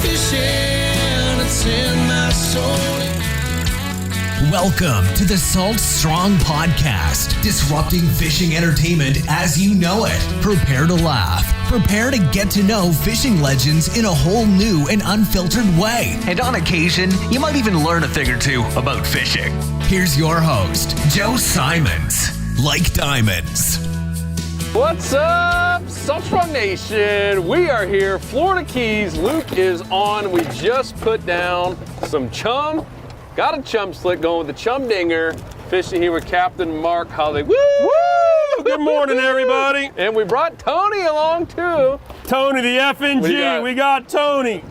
fishing, it's in my soul. Welcome to the Salt Strong Podcast, disrupting fishing entertainment as you know it. Prepare to laugh. Prepare to get to know fishing legends in a whole new and unfiltered way. And on occasion, you might even learn a thing or two about fishing. Here's your host, Joe Simons. Like diamonds. What's up, Salt Strong Nation? We are here, Florida Keys. Luke is on. We just put down some chum. Got a chum slick going with the Chum Dinger. Fishing here with Captain Mark Holly. Woo! Woo! Good morning, everybody. And we brought Tony along too. Tony, the FNG. We got Tony.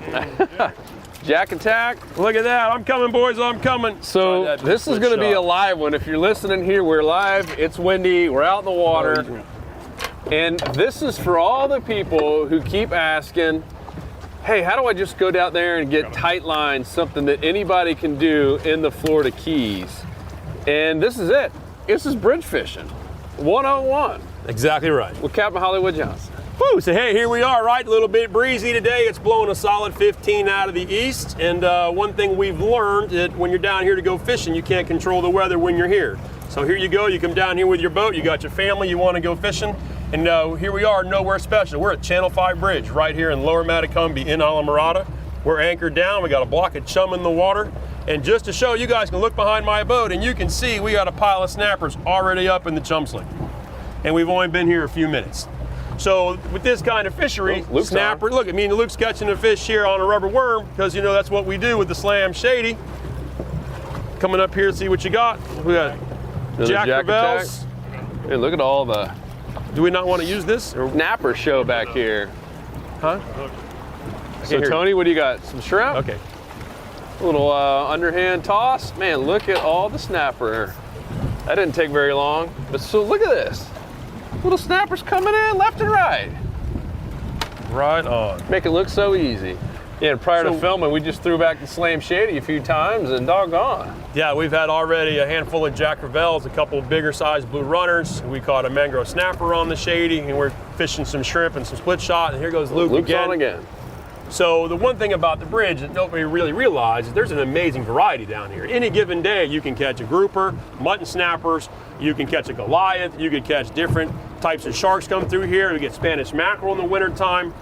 Jack Attack. Look at that. I'm coming, boys. I'm coming. So this is going to be a live one. If you're listening here, we're live. It's windy. We're out in the water. And this is for all the people who keep asking, hey, how do I just go down there and get tight lines, something that anybody can do in the Florida Keys? And this is it. This is bridge fishing 101. Exactly right. With Captain Hollywood Johnson. Woo, so hey, here we are, right? A little bit breezy today. It's blowing a solid 15 out of the east. And one thing we've learned that when you're down here to go fishing, you can't control the weather when you're here. So here you go. You come down here with your boat. You got your family. You want to go fishing. And here we are, nowhere special. We're at Channel 5 Bridge right here in Lower Matacumbe in Islamorada. We're anchored down. We got a block of chum in the water. And just to show you guys can look behind my boat and you can see we got a pile of snappers already up in the chum slick. And we've only been here a few minutes. So with this kind of fishery, snapper, look, I mean, Luke's catching a fish here on a rubber worm because, you know, that's what we do with the Slam Shady. Coming up here, see what you got. We got Jack Crevalles. Hey, look at all the... Do we not want to use this? Snapper show back here. Huh? So Tony, what do you got? Some shrimp? Okay. A little underhand toss. Man, look at all the snapper. That didn't take very long. But so look at this. Little snappers coming in left and right. Right on. Make it look so easy. Yeah, and prior to filming, we just threw back the Slam Shady a few times and doggone. Yeah, we've had already a handful of Jack Crevalles, a couple of bigger sized blue runners. We caught a mangrove snapper on the Shady, and we're fishing some shrimp and some split shot, and here goes Luke's on again. So the one thing about the bridge that nobody really realizes is there's an amazing variety down here. Any given day, you can catch a grouper, mutton snappers, you can catch a Goliath, you can catch different types of sharks come through here. We get Spanish mackerel in the wintertime.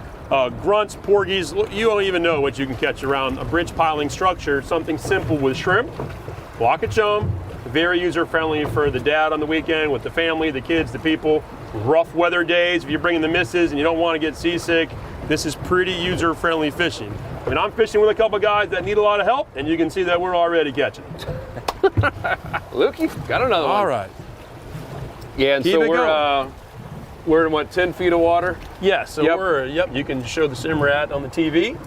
Grunts, porgies, you don't even know what you can catch around a bridge piling structure. Something simple with shrimp, block of chum, very user-friendly for the dad on the weekend with the family, the kids, the people. Rough weather days, if you're bringing the missus and you don't want to get seasick, this is pretty user-friendly fishing. I mean, I'm fishing with a couple guys that need a lot of help, and you can see that we're already catching. Lukey, got another one. All right. Yeah, and so we're in what, 10 feet of water? Yeah, so you can show the Simrad on the TV.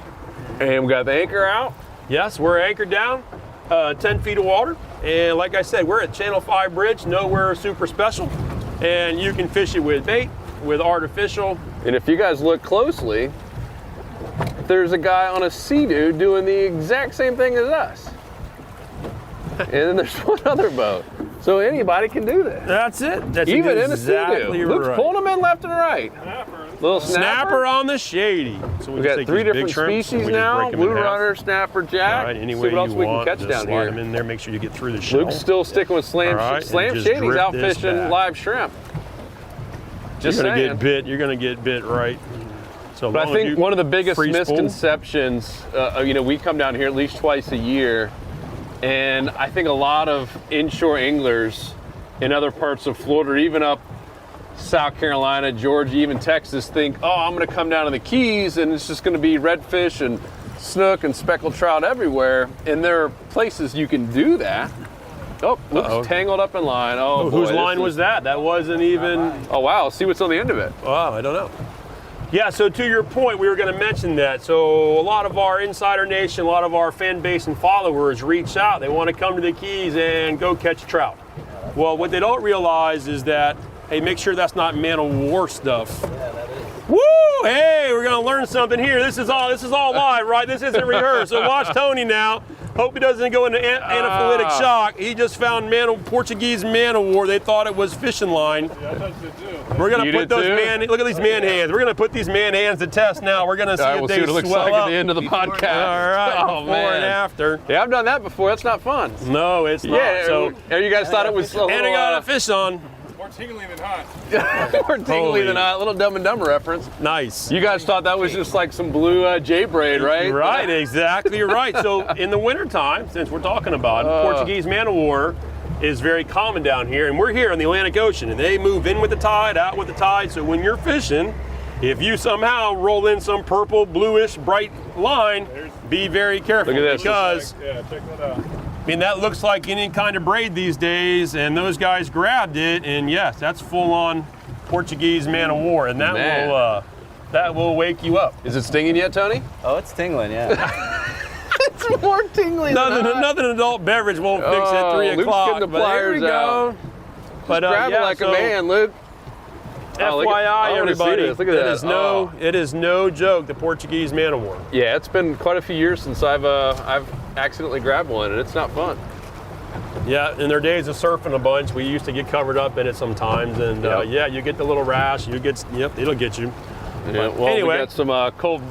And we got the anchor out. Yes, we're anchored down, 10 feet of water. And like I said, we're at Channel 5 Bridge, nowhere super special. And you can fish it with bait, with artificial. And if you guys look closely, there's a guy on a Sea-Doo doing the exact same thing as us. And then there's one other boat. So anybody can do this. That's it. That's even exactly in a Sea-Doo. Luke's pulling them in left and right. Little snapper on the Shady. So we got 3 different species now. Blue runner, snapper, jack. All right, any way see what else you we want, can catch just down here. them in there. Make sure you get through the shell. Luke's still sticking with Slam Shady's out fishing live shrimp. Just you're gonna get bit. You're gonna get bit right. So but I think one of the biggest misconceptions, we come down here at least twice a year, and I think a lot of inshore anglers in other parts of Florida, or even up South Carolina, Georgia, even Texas, think, oh, I'm going to come down to the Keys and it's just going to be redfish and snook and speckled trout everywhere. And there are places you can do that. Oh, looks tangled up in line. Oh, boy, whose line was that? That wasn't even... Oh, wow. See what's on the end of it. Wow, I don't know. Yeah, so to your point, we were going to mention that. So a lot of our Insider Nation, a lot of our fan base and followers reach out. They want to come to the Keys and go catch trout. Well, what they don't realize is that, hey, make sure that's not man of war stuff. Yeah, that is. Woo! Hey, we're going to learn something here. This is all live, right? This isn't rehearsed. So watch Tony now. Hope he doesn't go into anaphylactic shock. He just found Portuguese man-o-war. They thought it was fishing line. Yeah, I touched it too. We're gonna put those look at these man hands. We're gonna put these man hands to test now. We're gonna see if we'll they see what it looks swell like up. at the end of the podcast. All right, Oh, before man. and after. Yeah, I've done that before. That's not fun. No, it's not. Yeah, So, you guys thought it was a little, and I got a fish on. More tingling than hot. more tingly Holy. than a little Dumb and Dumber reference. Nice. You guys thought that was just like some blue J braid, right? Right, exactly right. So in the wintertime, since we're talking about it, Portuguese man-o-war is very common down here, and we're here in the Atlantic Ocean, and they move in with the tide, out with the tide. So when you're fishing, if you somehow roll in some purple, bluish, bright line, be very careful. Look at this. Because Yeah, check that out. I mean, that looks like any kind of braid these days, and those guys grabbed it, and yes, that's full-on Portuguese man-o-war, and that will wake you up. Is it stinging yet, Tony? Oh, it's tingling, yeah. It's more tingly Nothing adult beverage won't fix at 3 Luke's o'clock. getting the But there we pliers go. out. But Grab it like a man, Luke. Oh, look at- I FYI, wanna see everybody, this. Look at that. it is no joke. The Portuguese man-o-war. Yeah, it's been quite a few years since I've accidentally grabbed one, and it's not fun. Yeah, in their days of surfing a bunch, we used to get covered up in it sometimes, and Yep. yeah, you get the little rash. It'll get you. Yeah, well, anyway. we got some cold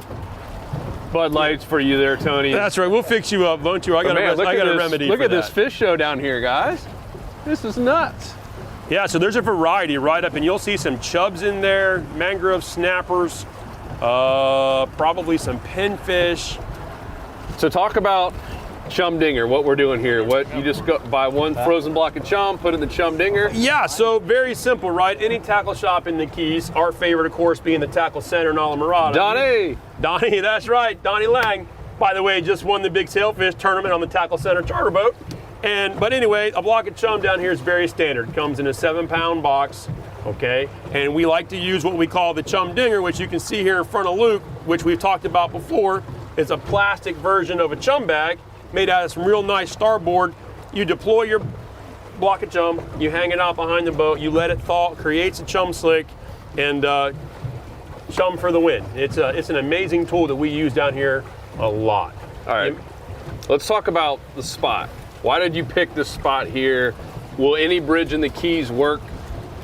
Bud Lights for you there, Tony. That's right. We'll fix you up, won't you? I got a remedy. Look for at this that. fish show down here, guys. This is nuts. Yeah, so there's a variety right up, and you'll see some chubs in there, mangrove snappers, probably some pinfish. So talk about Chum Dinger, what we're doing here. What you just go buy one frozen block of chum, put it in the Chum Dinger. Yeah, so very simple, right? Any tackle shop in the Keys, our favorite, of course, being the Tackle Center in Alamorada. Donnie, that's right, Donnie Lang. By the way, just won the Big Sailfish tournament on the Tackle Center charter boat. But anyway, a block of chum down here is very standard. Comes in a 7-pound box, okay? And we like to use what we call the Chum Dinger, which you can see here in front of Luke, which we've talked about before. It's a plastic version of a chum bag made out of some real nice starboard. You deploy your block of chum, you hang it out behind the boat, you let it thaw, creates a chum slick, and chum for the win. It's an amazing tool that we use down here a lot. All right, let's talk about the spot. Why did you pick this spot here? Will any bridge in the Keys work?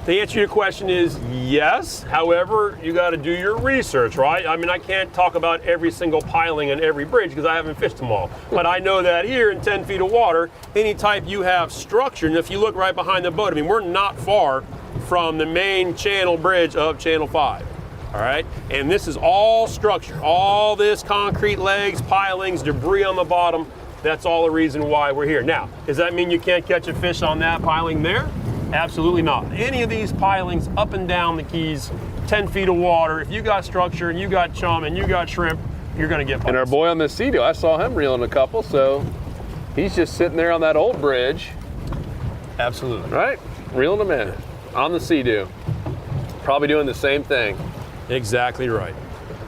The answer to your question is yes. However, you got to do your research, right? I mean, I can't talk about every single piling and every bridge because I haven't fished them all. But I know that here in 10 feet of water, any type you have structure, and if you look right behind the boat, I mean, we're not far from the main channel bridge of Channel 5. All right, and this is all structure, all this concrete legs, pilings, debris on the bottom. That's all the reason why we're here. Now, does that mean you can't catch a fish on that piling there? Absolutely not. Any of these pilings up and down the Keys, 10 feet of water, if you got structure and you got chum and you got shrimp, you're gonna get bites. And our boy on the Sea-Doo, I saw him reeling a couple, so he's just sitting there on that old bridge. Absolutely. Right? Reeling them in on the Sea-Doo. Probably doing the same thing. Exactly right.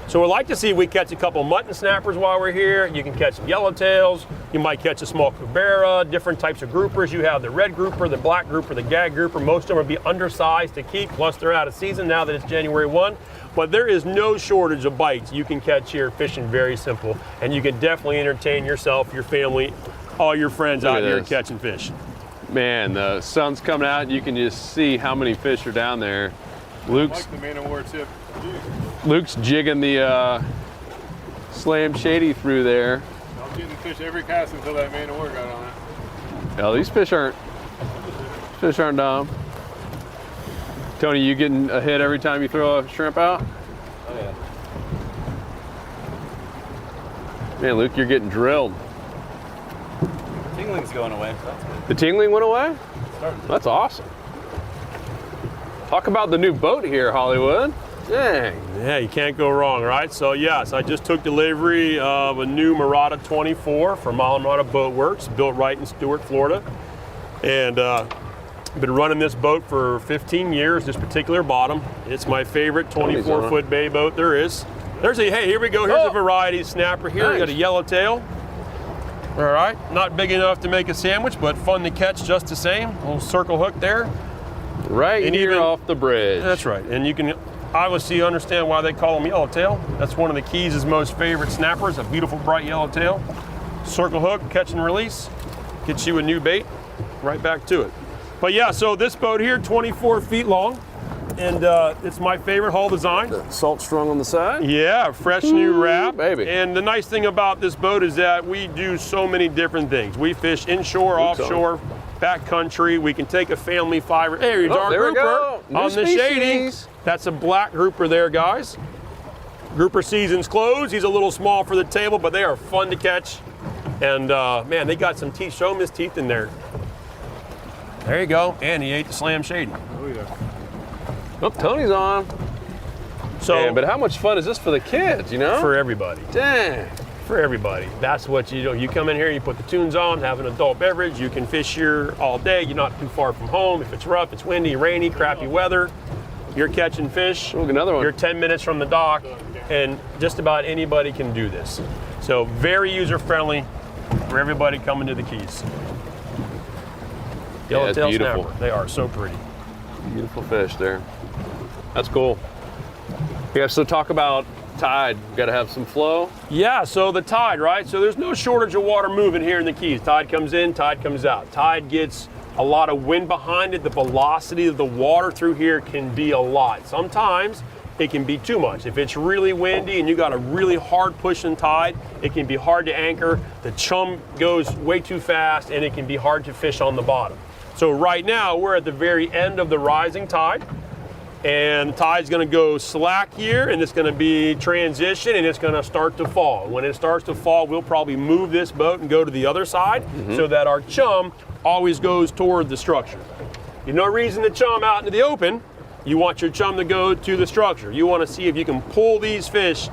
So we'd like to see if we catch a couple mutton snappers while we're here. You can catch some yellowtails. You might catch a small cubera, different types of groupers. You have the red grouper, the black grouper, the gag grouper. Most of them will be undersized to keep, plus they're out of season now that it's January 1. But there is no shortage of bites you can catch here fishing very simple. And you can definitely entertain yourself, your family, all your friends out here catching fish. Man, the sun's coming out. You can just see how many fish are down there. Like the man-o-war tip. Luke's jigging the slam shady through there. I was getting fish every cast until that man-o-war got on it. Oh, these fish aren't dumb. Tony, you getting a hit every time you throw a shrimp out? Oh, yeah. Man, Luke, you're getting drilled. Tingling's going away, so that's good. The tingling went away? Starting to. That's awesome. Talk about the new boat here, Hollywood. Dang. Yeah, you can't go wrong, right? So yes, I just took delivery of a new Murata 24 from Alamorada Boat Works, built right in Stuart, Florida. And been running this boat for 15 years, this particular bottom. It's my favorite 24-foot bay boat there is. Hey, here we go. Here's a variety snapper here. Nice. We got a yellowtail. All right, not big enough to make a sandwich, but fun to catch just the same. A little circle hook there. Right And here even- off the bridge. That's right, and you can obviously understand why they call them yellowtail. That's one of the Keys' most favorite snappers, a beautiful bright yellowtail. circle hook, catch and release, gets you a new bait, right back to it. But yeah, so this boat here, 24 feet long, and it's my favorite hull design. Salt strung on the side. Yeah, fresh new wrap. Baby. And the nice thing about this boat is that we do so many different things. We fish inshore, offshore, backcountry. We can take a family fiver. Hey, your dark there we grouper go. New on the shady. species. That's a black grouper there, guys. Grouper season's closed. He's a little small for the table, but they are fun to catch. And man, they got some teeth. Show him his teeth in there. There you go. And he ate the slam shady. Oh, yeah. Oh, Tony's on. So, Man, but how much fun is this for the kids, you know? for everybody. Dang. For everybody. That's what you do. You come in here, you put the tunes on, have an adult beverage, you can fish here all day. You're not too far from home. If it's rough, it's windy, rainy, crappy weather, you're catching fish. Look, another one. You're 10 minutes from the dock, and just about anybody can do this. So very user-friendly for everybody coming to the Keys. Yeah, it's Yellowtail beautiful. snapper. They are so pretty. Beautiful fish there. That's cool. Yeah, so talk about tide. Got to have some flow. Yeah, so the tide, right? So there's no shortage of water moving here in the Keys. Tide comes in, tide comes out. Tide gets a lot of wind behind it. The velocity of the water through here can be a lot. Sometimes it can be too much. If it's really windy and you got a really hard pushing tide, it can be hard to anchor. The chum goes way too fast and it can be hard to fish on the bottom. So right now we're at the very end of the rising tide. And the tide's gonna go slack here, and it's gonna be transition, and it's gonna start to fall. When it starts to fall, we'll probably move this boat and go to the other side so that our chum always goes toward the structure. There's no reason to chum out into the open. You want your chum to go to the structure. You wanna see if you can pull these fish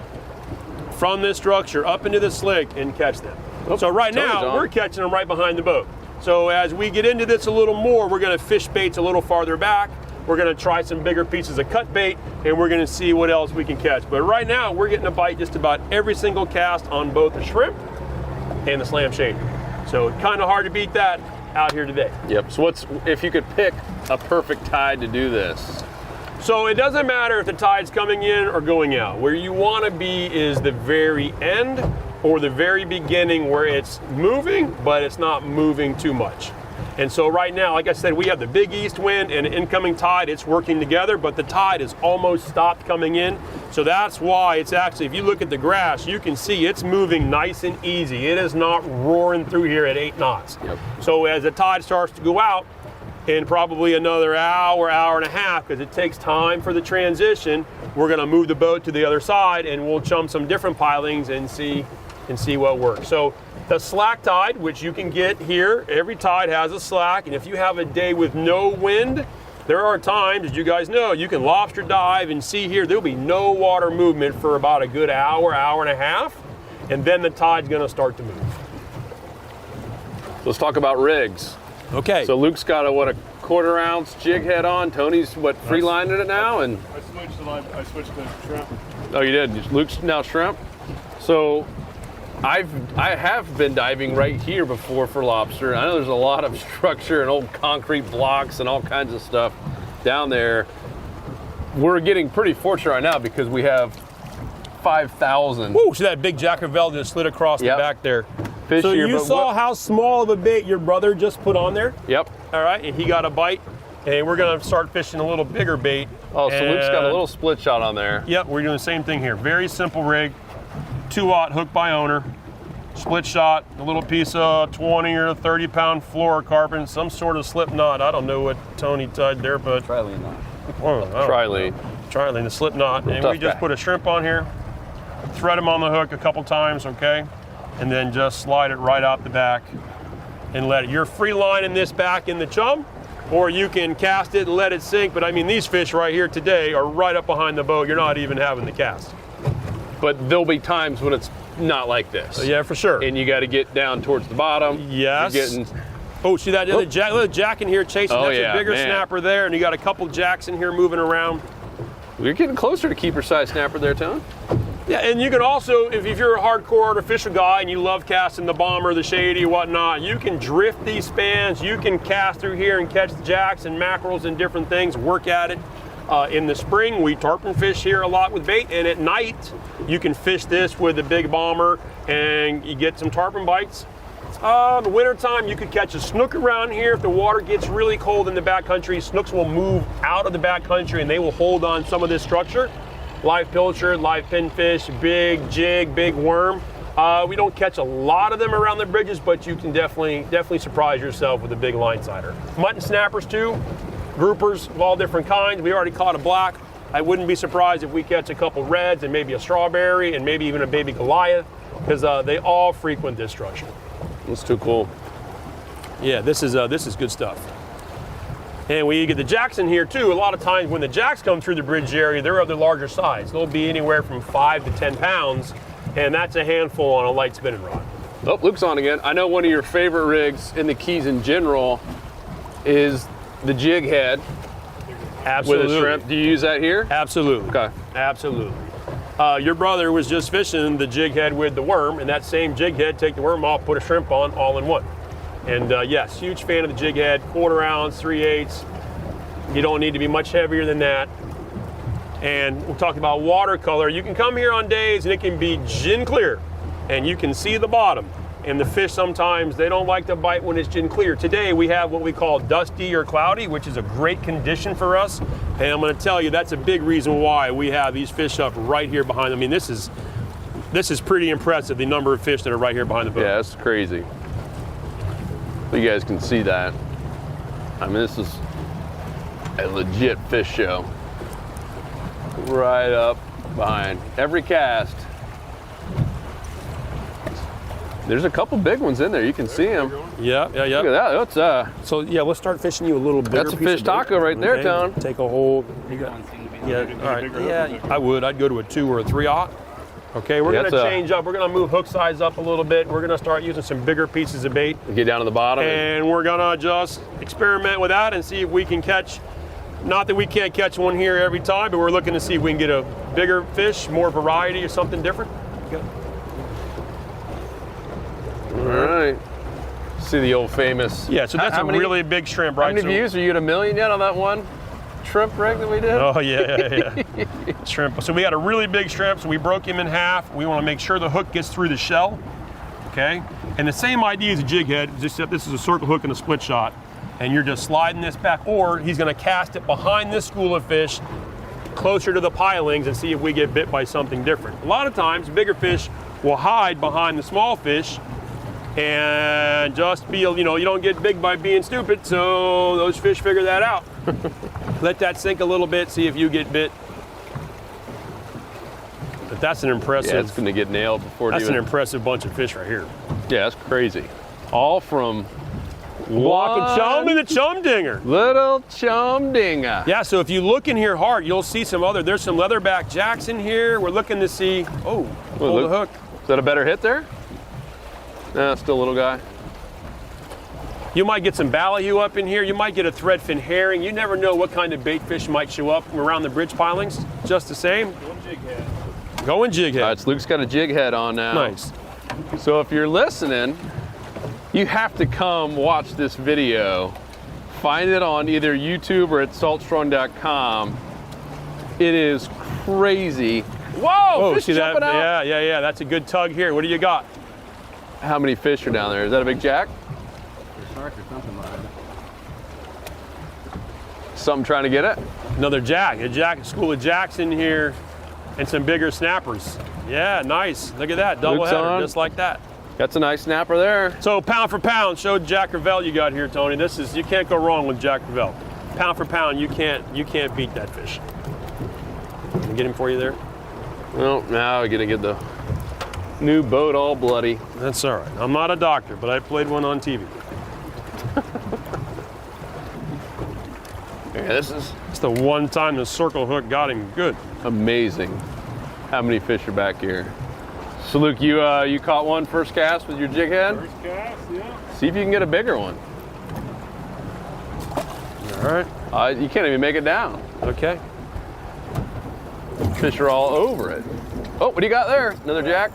from this structure up into the slick and catch them. So right now, we're catching them right behind the boat. So as we get into this a little more, we're gonna fish baits a little farther back. We're gonna try some bigger pieces of cut bait, and we're gonna see what else we can catch. But right now, we're getting a bite just about every single cast on both the shrimp and the slam shady. So kind of hard to beat that out here today. Yep. So if you could pick a perfect tide to do this? So it doesn't matter if the tide's coming in or going out. Where you wanna be is the very end or the very beginning where it's moving, but it's not moving too much. And so right now, like I said, we have the big east wind and an incoming tide. It's working together, but the tide has almost stopped coming in. So that's why it's actually, if you look at the grass, you can see it's moving nice and easy. It is not roaring through here at 8 knots. Yep. So as the tide starts to go out, in probably another hour, hour and a half, because it takes time for the transition, we're gonna move the boat to the other side and we'll chum some different pilings and see what works. So the slack tide, which you can get here, every tide has a slack, and if you have a day with no wind, there are times, as you guys know, you can lobster dive and see here, there'll be no water movement for about a good hour, hour and a half, and then the tide's gonna start to move. Let's talk about rigs. Okay. So Luke's got a 1/4 ounce jig head on. Tony's free lining it now, and I switched to shrimp. oh, you did. Luke's now shrimp. So I have been diving right here before for lobster. I know there's a lot of structure and old concrete blocks and all kinds of stuff down there. We're getting pretty fortunate right now because we have 5,000. Woo, see that big jackervel just slid across the back there. Fish So here, you but saw how small of a bait your brother just put on there? Yep. All right, and he got a bite, and we're gonna start fishing a little bigger bait. Oh, so Luke's got a And- little split shot on there. Yep, we're doing the same thing here. Very simple rig, 2-aught hook by owner, split shot, a little piece of 20 or 30 pound fluorocarbon, some sort of slip knot. I don't know what Tony tied there, but Trilene knot. Trilene. Trilene, the slip knot. And Tough we just guy. put a shrimp on here, thread him on the hook a couple times, okay? And then just slide it right out the back and let it. You're free lining this back in the chum, or you can cast it and let it sink. But I mean, these fish right here today are right up behind the boat. You're not even having the cast. But there'll be times when it's not like this. So yeah, for sure. And you got to get down towards the bottom. Yes. You're getting, Oh, see that other jack, little jack in here chasing. Oh, That's yeah, a bigger man. snapper there, and you got a couple jacks in here moving around. you're getting closer to keeper size snapper there, Tone. Yeah, and you can also, if you're a hardcore artificial guy and you love casting the bomber, the shady, whatnot, you can drift these spans. You can cast through here and catch the jacks and mackerels and different things, work at it. In the spring, we tarpon fish here a lot with bait, and at night, you can fish this with a big bomber and you get some tarpon bites. In the wintertime, you could catch a snook around here. If the water gets really cold in the backcountry, snooks will move out of the backcountry and they will hold on some of this structure. Live pilchard, live pinfish, big jig, big worm. We don't catch a lot of them around the bridges, but you can definitely surprise yourself with a big line sider. Mutton snappers too, groupers of all different kinds. We already caught a black. I wouldn't be surprised if we catch a couple reds and maybe a strawberry and maybe even a baby Goliath, because they all frequent this structure. That's too cool. Yeah, this is good stuff. And we get the jacks in here too. A lot of times when the jacks come through the bridge area, they're of the larger size. They'll be anywhere from 5 to 10 pounds, and that's a handful on a light spinning rod. Oh, Luke's on again. I know one of your favorite rigs in the Keys in general is the jig head. Absolutely. With a shrimp. Do you use that here? Absolutely. Okay. Absolutely. Your brother was just fishing the jig head with the worm, and that same jig head, take the worm off, put a shrimp on, all in one. And yes, huge fan of the jig head, 1/4 ounce, 3/8. You don't need to be much heavier than that. And we're talking about watercolor. You can come here on days and it can be gin clear, and you can see the bottom. And the fish sometimes, they don't like to bite when it's gin clear. Today we have what we call dusty or cloudy, which is a great condition for us. And I'm gonna tell you, that's a big reason why we have these fish up right here behind them. I mean, this is pretty impressive, the number of fish that are right here behind the boat. Yeah, that's crazy. You guys can see that. I mean, this is a legit fish show. Right up behind every cast. There's a couple big ones in there. You can see them. Yeah. Look at that. That's So yeah, let's start fishing you a little bigger. That's a piece fish of bait. taco right there, Okay, Tone. Take a whole. Yeah. All right. Yeah, I would. I'd go to a 2 or a 3/0. Okay, we're gonna change up. We're gonna move hook size up a little bit. We're gonna start using some bigger pieces of bait, get down to the bottom. and we're gonna just experiment with that and see if we can catch. Not that we can't catch one here every time, but we're looking to see if we can get a bigger fish, more variety, or something different. All right. See the old famous. Yeah, so that's How a many- really big shrimp, right? How many So- views? Are you at 1 million yet on that one shrimp rig that we did? Oh yeah. Shrimp. So we had a really big shrimp, so we broke him in half. We want to make sure the hook gets through the shell. Okay? And the same idea as a jig head, except this is a circle hook and a split shot. And you're just sliding this back, or he's gonna cast it behind this school of fish, closer to the pilings, and see if we get bit by something different. A lot of times, bigger fish will hide behind the small fish and just feel, you don't get big by being stupid, so those fish figure that out. Let that sink a little bit, see if you get bit. But that's an impressive. Yeah, it's going to get nailed before. That's an impressive bunch of fish right here. Yeah, that's crazy. All from Block of chum and the Chum Dinger. Little Chum Dinger. Yeah, so if you look in here hard, you'll see there's some leatherback jacks in here. We're looking to see, pull the hook. Is that a better hit there? No, still a little guy. You might get some ballyhoo up in here. You might get a threadfin herring. You never know what kind of bait fish might show up from around the bridge pilings. Just the same. Going jig head. All right, so Luke's got a jig head on now. Nice. So if you're listening, you have to come watch this video. Find it on either YouTube or at saltstrong.com. It is crazy. Whoa, fish see that? jumping out. Yeah. That's a good tug here. What do you got? How many fish are down there? Is that a big jack? Shark or something like that. Something trying to get it? Another jack. A school of jacks in here, and some bigger snappers. Yeah, nice. Look at that, double Luke's header, on. just like that. That's a nice snapper there. So pound for pound, show Jack Crevalle you got here, Tony. You can't go wrong with Jack Crevalle. Pound for pound, you can't beat that fish. Can I get him for you there? Well, now we're gonna get the new boat all bloody. That's all right. I'm not a doctor, but I played one on TV. Yeah, this is It's the one time the circle hook got him good. amazing. How many fish are back here? So Luke, you caught one first cast with your jig head? First cast, yeah. See if you can get a bigger one. All right. You can't even make it down. Okay. Fish are all over it. Oh, what do you got there? Another jack?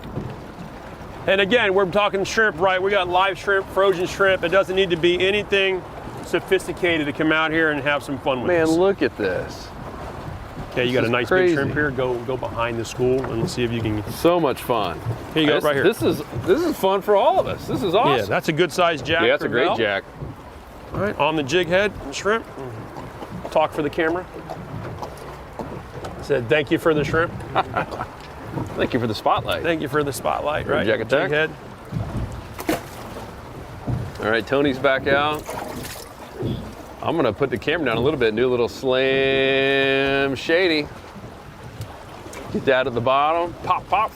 And again, we're talking shrimp, right? We got live shrimp, frozen shrimp. It doesn't need to be anything sophisticated to come out here and have some fun with Man, us. look at this. Okay, you got a nice big shrimp here. Go behind the school and see if you can. So much fun. Here you go, right here. This is fun for all of us. This is awesome. Yeah, that's a good sized jack. Yeah, that's a great crevalle. jack. All right, on the jig head, shrimp. Talk for the camera. Said thank you for the shrimp. Thank you for the spotlight. Thank you for the spotlight. Right, Jack attack. jig head. All right, Tony's back out. I'm gonna put the camera down a little bit and do a little slim shady. Get that at the bottom. Pop, pop.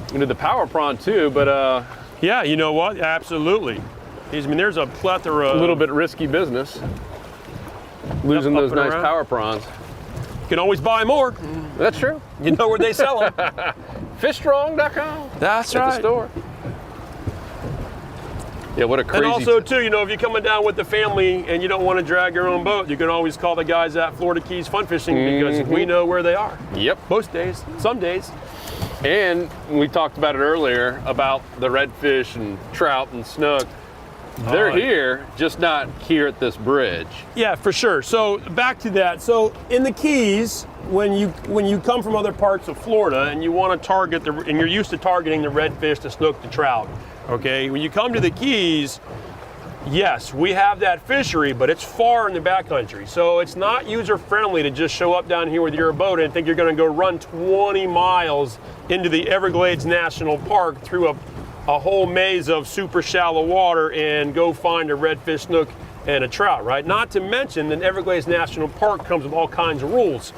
We can do the power prawn too, but Yeah, you know what? Absolutely. I mean, there's a plethora. a little bit risky business. Losing Up those and nice around. power prawns. You can always buy more. That's true. You know where they sell them. Fishstrong.com. That's At right. the store. Yeah, what a crazy. And also, too, you know, if you're coming down with the family and you don't want to drag your own boat, you can always call the guys at Florida Keys Fun Fishing because we know where they are. Yep. Most days, some days. And we talked about it earlier about the redfish and trout and snook. They're here, just not here at this bridge. Yeah, for sure. So back to that. So in the Keys, when you come from other parts of Florida and you want to target and you're used to targeting the redfish, the snook, the trout. Okay, when you come to the Keys, yes, we have that fishery, but it's far in the backcountry. So it's not user friendly to just show up down here with your boat and think you're going to go run 20 miles into the Everglades National Park through a whole maze of super shallow water and go find a redfish, snook, and a trout, right? Not to mention that Everglades National Park comes with all kinds of rules.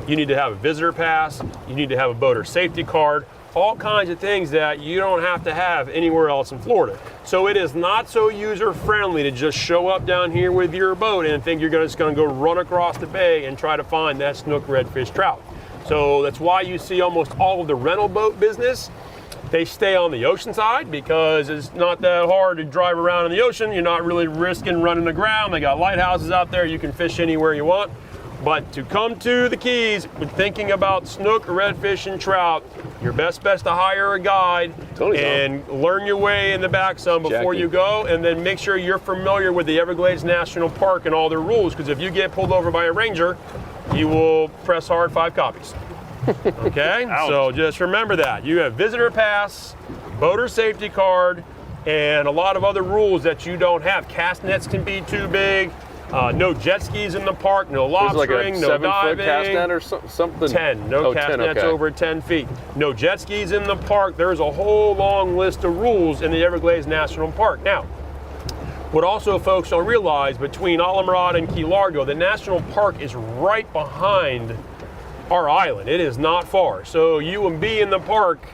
You need to have a visitor pass, you need to have a boater safety card, all kinds of things that you don't have to have anywhere else in Florida. So it is not so user friendly to just show up down here with your boat and think you're just gonna go run across the bay and try to find that snook, redfish, trout. So that's why you see almost all of the rental boat business, they stay on the ocean side because it's not that hard to drive around in the ocean. You're not really risking running aground. They got lighthouses out there. You can fish anywhere you want. But to come to the Keys with thinking about snook, redfish, and trout, your best bet to hire a guide and learn your way in the back some before you go, and then make sure you're familiar with the Everglades National Park and all their rules, because if you get pulled over by a ranger, you will press hard 5 copies. Okay? So just remember that. You have visitor pass, boater safety card, and a lot of other rules that you don't have. Cast nets can be too big. No jet skis in the park, no lobstering, no diving. 7-foot cast net or something? 10, no cast 10, nets okay. over 10 feet. No jet skis in the park. There's a whole long list of rules in the Everglades National Park. Now, what also folks don't realize, between Islamorada and Key Largo, the national park is right behind our island. It is not far. So you will be in the park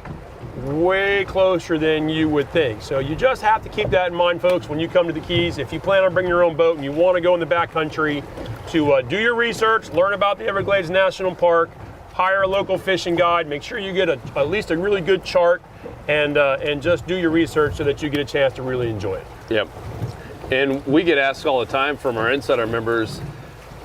way closer than you would think. So you just have to keep that in mind, folks, when you come to the Keys. If you plan on bringing your own boat and you want to go in the backcountry, to do your research, learn about the Everglades National Park, hire a local fishing guide, make sure you get at least a really good chart, and just do your research so that you get a chance to really enjoy it. Yep. And we get asked all the time from our insider members,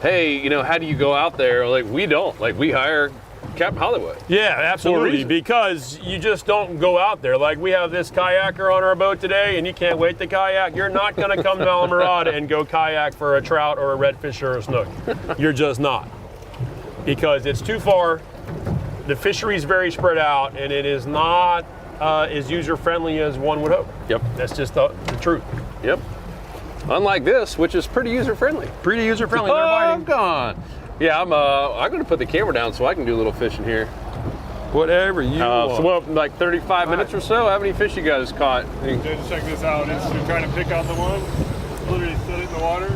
hey, you know, how do you go out there? Like, we don't. Like, we hire Capt Hollywood. Yeah, absolutely, because you just don't go out there. Like, we have this kayaker on our boat today, and you can't wait to kayak. You're not going to come to Islamorada and go kayak for a trout or a redfish or a snook. You're just not, because it's too far. The fishery is very spread out, and it is not as user-friendly as one would hope. Yep. That's just the truth. Yep. Unlike this, which is pretty user-friendly. Pretty user-friendly. Oh, They're I'm biting. gone. Yeah, I'm going to put the camera down so I can do a little fishing here. Whatever you want. So, well, like 35 minutes or so. How many fish you guys caught? Just check this out. We're trying to pick out the one. Literally set it in the water.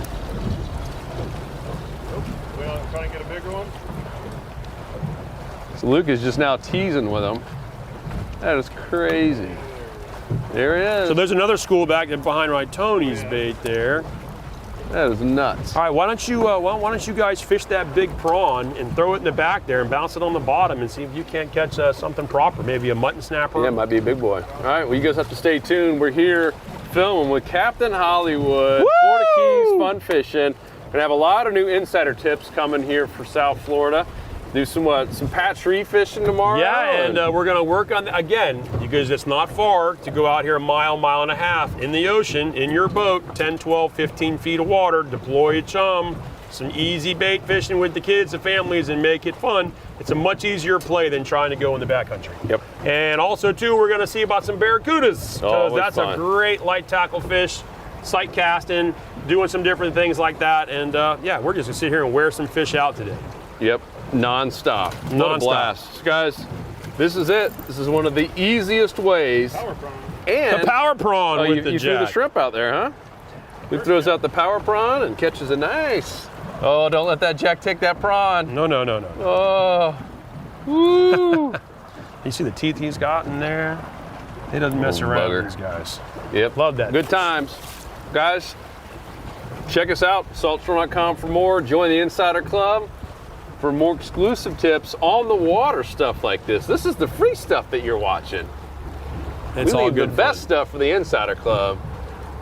We want to try and get a bigger one. So Luke is just now teasing with them. That is crazy. There he is. So there's another school back behind right Tony's bait there. That is nuts. All right, why don't you guys fish that big prawn and throw it in the back there and bounce it on the bottom and see if you can't catch something proper, maybe a mutton snapper. Yeah, it might be a big boy. All right, well, you guys have to stay tuned. We're here filming with Captain Hollywood, Woo! Florida Keys Fun Fishing. Gonna have a lot of new insider tips coming here for South Florida. Do some patch reef fishing tomorrow. Yeah, and we're going to work on, again, because it's not far to go out here a mile and a half in the ocean, in your boat, 10, 12, 15 feet of water, deploy a chum, some easy bait fishing with the kids, the families, and make it fun. It's a much easier play than trying to go in the backcountry. Yep. And also, too, we're going to see about some barracudas, because that's fun. a great light tackle fish, sight casting, doing some different things like that. And yeah, we're just going to sit here and wear some fish out today. Yep, non-stop. What a Non-stop. blast. Guys, this is it. This is one of the easiest ways. Power prawn. And The power prawn with you the threw the jack. shrimp out there, huh? He throws out the power prawn and catches a nice. Oh, don't let that jack take that prawn. No. Oh, woo. You see the teeth he's got in there? He doesn't mess Oh, around bugger. with these guys. Yep. Love that. Good times. Guys, check us out, saltstream.com for more. Join the Insider Club for more exclusive tips on the water stuff like this. This is the free stuff that you're watching. It's We all leave good the best stuff for the Insider Club.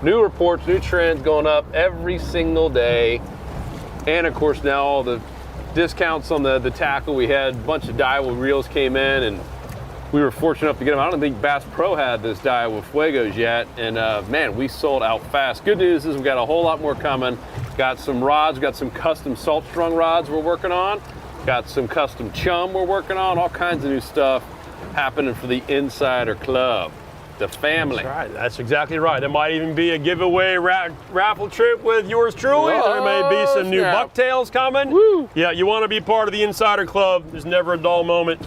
New reports, new trends going up every single day. And of course now all the discounts on the tackle. We had a bunch of Daiwa reels came in, and we were fortunate enough to get them. I don't think Bass Pro had this Daiwa Fuegos yet, and man, we sold out fast. Good news is we've got a whole lot more coming. Got some rods, got some custom salt strung rods we're working on. Got some custom chum we're working on. All kinds of new stuff happening for the Insider Club. The family. That's right. That's exactly right. There might even be a giveaway raffle trip with yours truly. There may be some new snap. bucktails coming. Woo. Yeah, you want to be part of the Insider Club. There's never a dull moment.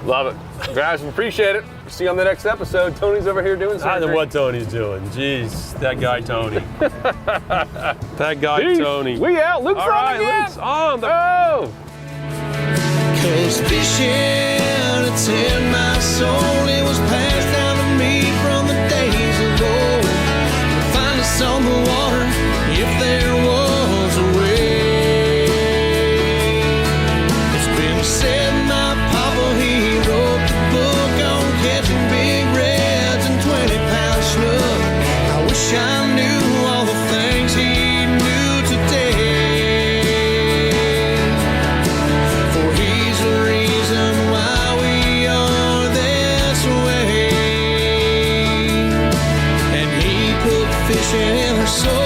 Love it. Guys, we appreciate it. See you on the next episode. Tony's over here doing I don't something. know what Tony's doing. Jeez, that guy Tony. That guy Peace. Tony. We out. Luke's All on right, again. Luke's on. Oh. Cause fishing, it's in my soul. It was passed down to me from the days of old. To find us on the water, if there was a way. It's been said my papa, he wrote the book on catching big reds and 20-pound snook. I wish I knew all the things he knew today. For he's the reason why we are this way. And he put fishing in our soul.